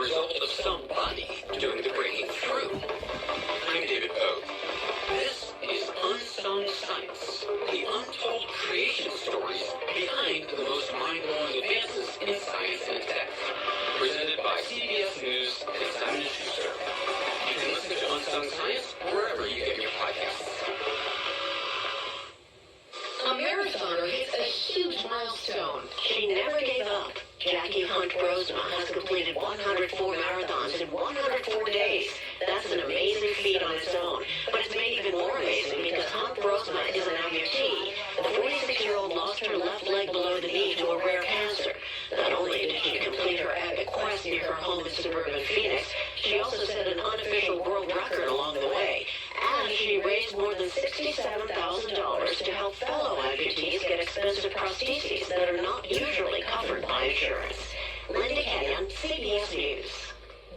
result of somebody doing the breaking through. I'm David Pogue. This is Unsung Science, the untold creation stories behind the most mind-blowing advances in science and tech. Presented by CBS News and Simon & Schuster. You can listen to Unsung Science wherever you get your podcasts. A marathoner hits a huge milestone. She never gave up. Jackie Hunt Brosma has completed 104 marathons in 104 days. That's an amazing feat on its own. But it's made even more amazing because Hunt Brosma is an amputee. The 46-year-old lost her left leg below the knee to a rare cancer. Not only did she complete her epic quest near her home in suburban Phoenix, she also set an unofficial world record along the way. And she raised more than $67,000 to help fellow amputees get expensive prostheses that are not usually covered by insurance. Linda Kenyon, CBS News.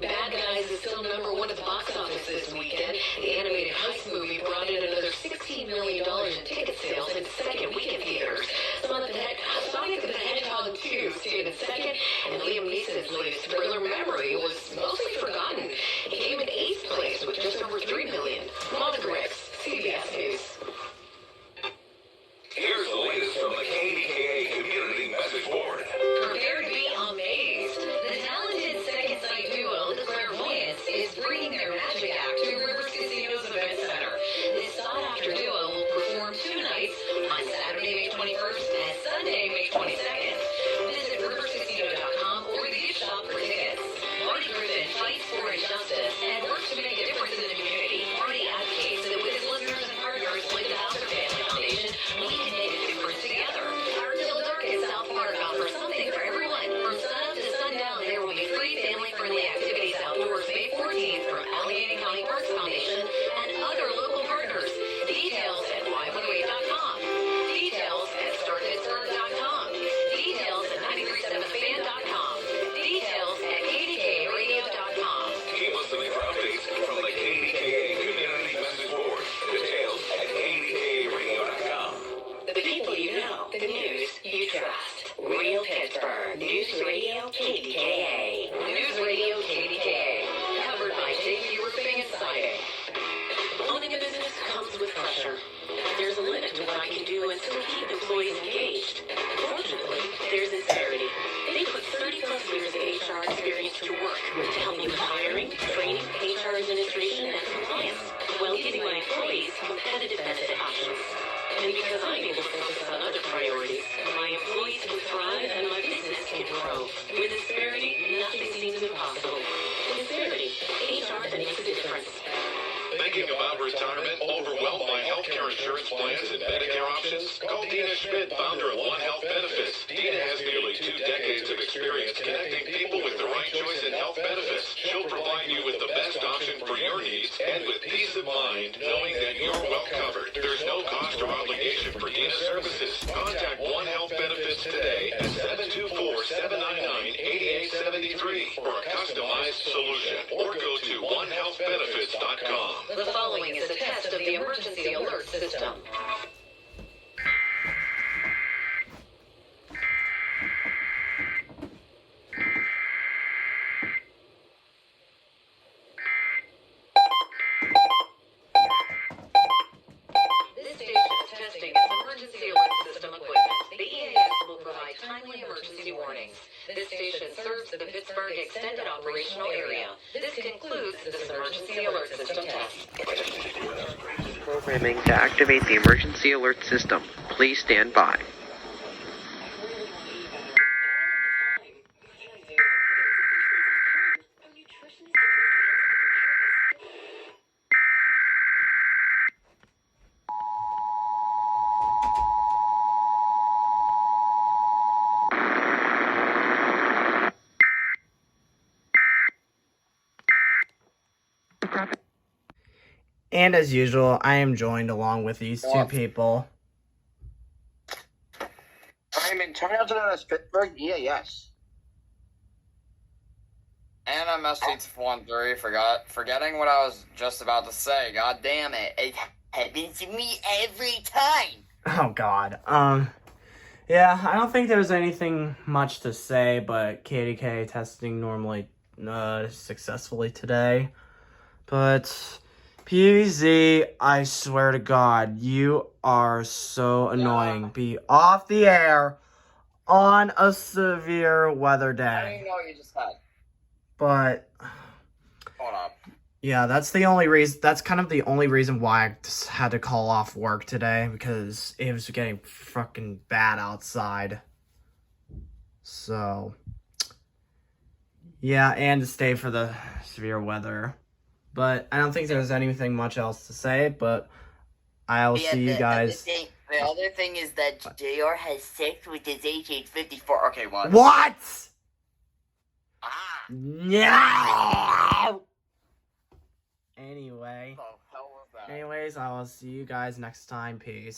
Bad Guys is still #1 at the box office this weekend. The animated heist movie brought in another $16 million in ticket sales in its second week in theaters. Sonic the Hedgehog 2 stayed in second, and Liam Neeson's latest thriller, Memory, was mostly forgotten. He came in 8th place with just over $3 million. Monica Ricks, CBS News. Here's the latest from the KDKA Community Message Board. Prepare to be amazed. The talented second sight duo, the Clairvoyants, is bringing their magic act to Rivers Casino's Event Center. This sought-after duo will perform 2 nights on Saturday, May 21st and Sunday, May 22nd. Visit riverscasino.com or the gift shop for tickets. Marty Griffin fights for injustice and works to make a difference in the community. Marty advocates that with his listeners and partners like the Hauser Family Foundation, we can make a difference together. Our Till Dark in South Park offers something for everyone. From sunup to sundown, there will be free family-friendly activities outdoors May 14th from Allegheny County Parks Foundation and other local partners. Details at y108.com. Details at startedstart.com. Details at 937fan.com. Details at kdkaradio.com. Keep listening for updates from the KDKA Community Message Board. Details at kdkaradio.com. The people you know, the news you trust. Real Pittsburgh News Radio KDKA. News Radio KDKA. Covered by J.P. Roofing and Siding. Owning a business comes with pressure. There's a limit to what I can do and still keep employees engaged. Fortunately, there's Incerity. They put 30-plus years of HR experience to work to help me with hiring, training, HR administration, and compliance, while giving my employees competitive benefit options. And because I'm able to focus on other priorities, my employees can thrive and my business can grow. With Incerity, nothing seems impossible. Incerity, HR that makes a difference. Thinking about retirement? Overwhelmed by healthcare insurance plans and Medicare options? Call Dina Schmidt, founder of One Health Benefits. Dina has nearly 2 decades of experience connecting people with the right choice in health benefits. She'll provide you with the best option for your needs and with peace of mind knowing that you're well covered. There's no cost or obligation for Dina services. Contact One Health Benefits today at 724-799-8873 for a customized solution or go to onehealthbenefits.com. The following is a test of the emergency alert system. This station is testing its emergency alert system equipment. The EAS will provide timely emergency warnings. This station serves the Pittsburgh Extended Operational Area. This concludes this emergency alert system test. Programming to activate the emergency alert system. Please stand by. And as usual, I am joined along with these 2 people. I'm in charge of Pittsburgh EAS. And I'm ST13, forgetting what I was just about to say. God damn it. It happens to me every time. Oh, God. Yeah, I don't think there's anything much to say, but KDK testing normally successfully today. But PZ, I swear to God, you are so annoying. Be off the air on a severe weather I don't day. even know what you just said. But Hold up. yeah, that's the only reason. That's kind of the only reason why I just had to call off work today, because it was getting fucking bad outside. So yeah, and to stay for the severe weather. But I don't think there's anything much else to say. But I'll see you guys. The other thing is that JR has sex with his age 54. Okay, what? What? Ah! No. Anyway. What the hell was that? Anyways, I will see you guys next time. Peace.